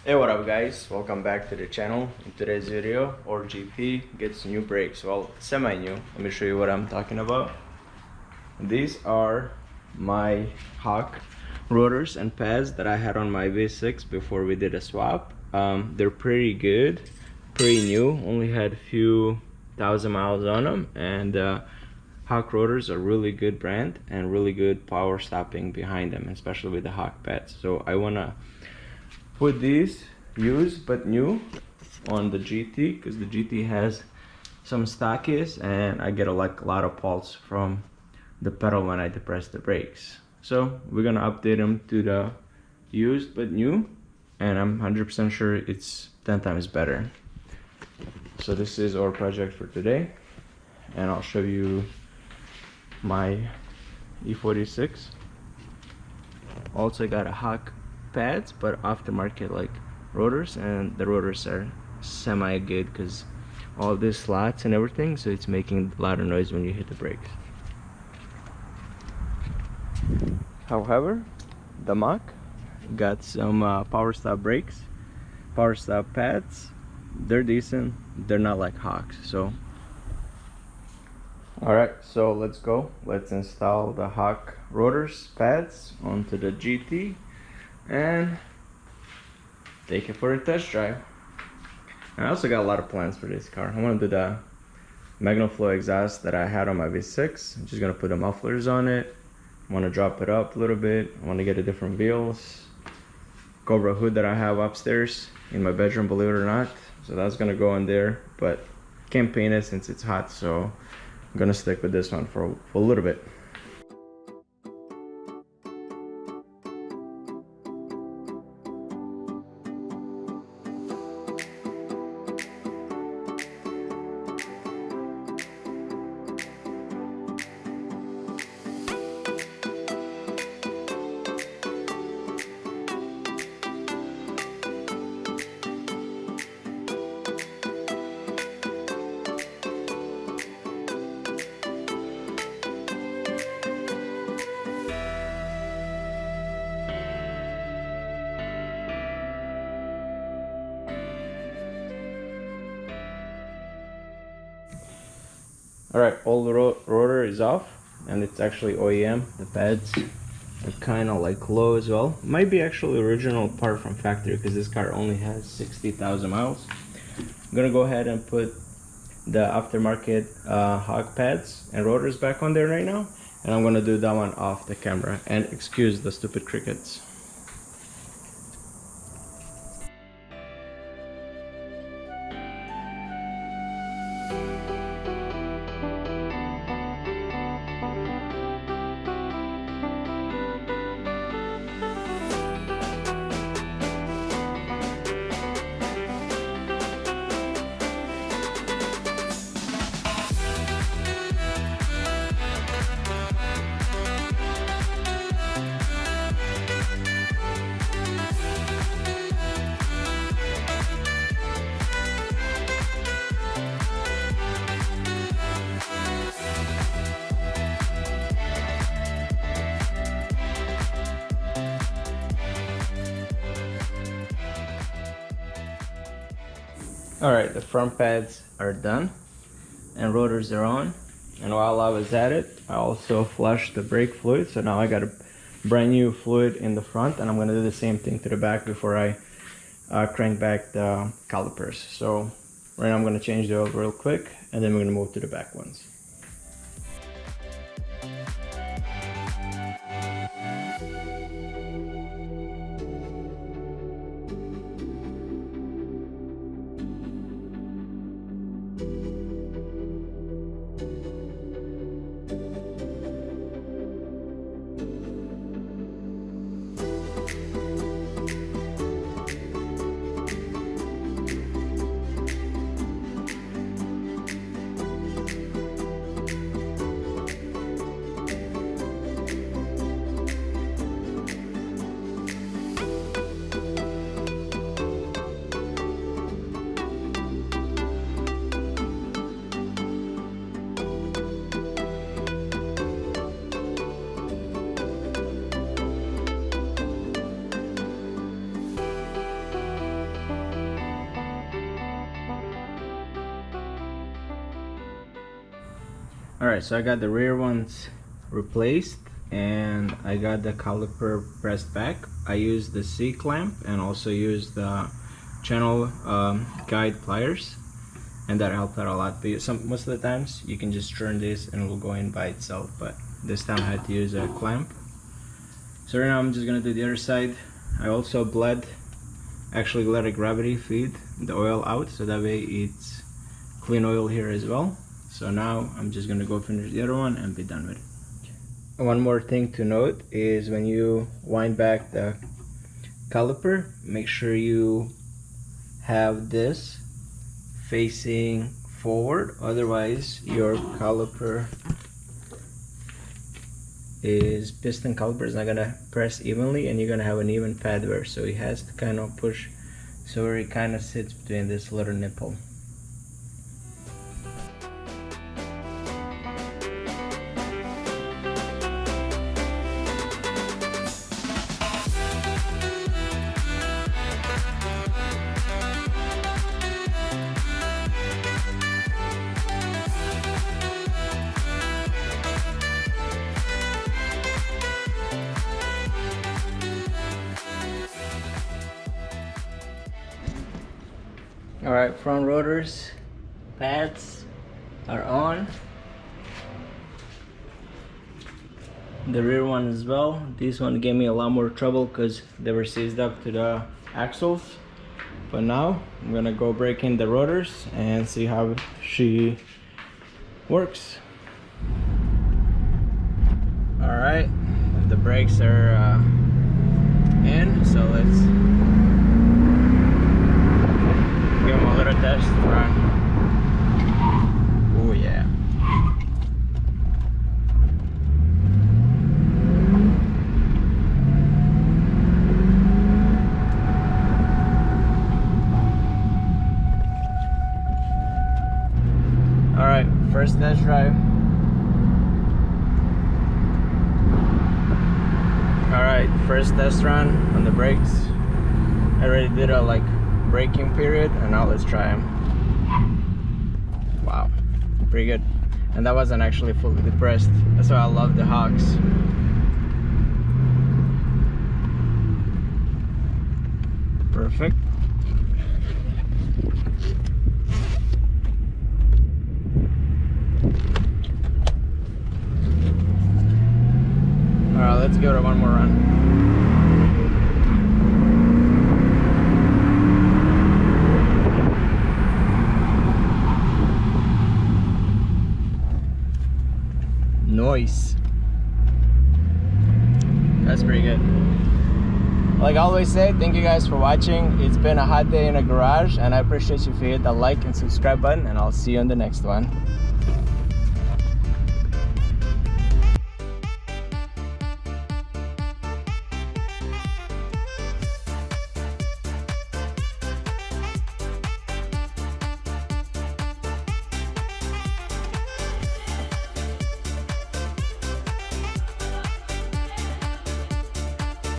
Hey, what up guys, welcome back to the channel. In today's video, our GP gets new brakes, well, semi-new. Let me show you what I'm talking about. These are my Hawk Rotors and Pads that I had on my V6 before we did a swap. They're pretty good, pretty new, only had a few thousand miles on them, and Hawk Rotors are a really good brand and really good power stopping behind them, especially with the Hawk Pads. So I wanna put these used but new on the GT because the GT has some stockies and I get a lot of pulse from the pedal when I depress the brakes. So we're gonna update them to the used but new, and I'm 100% sure it's 10 times better. So this is our project for today, and I'll show you my E46. Also got a Hawk Pads, but aftermarket like rotors, and the rotors are semi good because all these slots and everything, so it's making a lot of noise when you hit the brakes. However, the Mach got some power stop brakes, power stop pads. They're decent, they're not like Hawks. So alright, so let's go. Let's install the Hawk Rotors pads onto the GT and take it for a test drive. And I also got a lot of plans for this car. I want to do the Magnaflow exhaust that I had on my V6. I'm just gonna put the mufflers on it. I want to drop it up a little bit. I want to get a different wheels. Cobra hood that I have upstairs in my bedroom, believe it or not. So that's gonna go in there, but can't paint it since it's hot, so I'm gonna stick with this one for a little bit. Alright, all the rotor is off, and it's actually OEM. The pads are kind of like low as well. Might be actually original part from factory because this car only has 60,000 miles. I'm gonna go ahead and put the aftermarket Hawk pads and rotors back on there right now, and I'm gonna do that one off the camera. And excuse the stupid crickets. Alright, the front pads are done and rotors are on, and while I was at it I also flushed the brake fluid, so now I got a brand new fluid in the front, and I'm going to do the same thing to the back before I crank back the calipers. So right now I'm going to change the oil real quick, and then we're going to move to the back ones. Alright, so I got the rear ones replaced and I got the caliper pressed back. I used the C-clamp and also used the channel guide pliers, and that helped out a lot. But most of the times you can just turn this and it will go in by itself, but this time I had to use a clamp. So right now I'm just gonna do the other side. I also actually let a gravity feed the oil out, so that way it's clean oil here as well. So now I'm just gonna go finish the other one and be done with it. One more thing to note is when you wind back the caliper, make sure you have this facing forward, otherwise your caliper piston caliper is not gonna press evenly and you're gonna have an even pad wear. So it has to kind of push so where it kind of sits between this little nipple. Alright, front rotors, pads are on. The rear one as well. This one gave me a lot more trouble because they were seized up to the axles. But now I'm gonna go break in the rotors and see how she works. Alright, the brakes are in, so let's give them a little test run. Oh yeah. Alright, first test drive. Alright, first test run on the brakes. I already did a braking period, and now let's try them. Wow, pretty good. And that wasn't actually fully depressed. That's why I love the Hawks. Perfect. Alright, let's go to one more run. Nice. That's pretty good. Like I always say, thank you guys for watching. It's been a hot day in a garage, and I appreciate you if you hit that like and subscribe button, and I'll see you on the next one.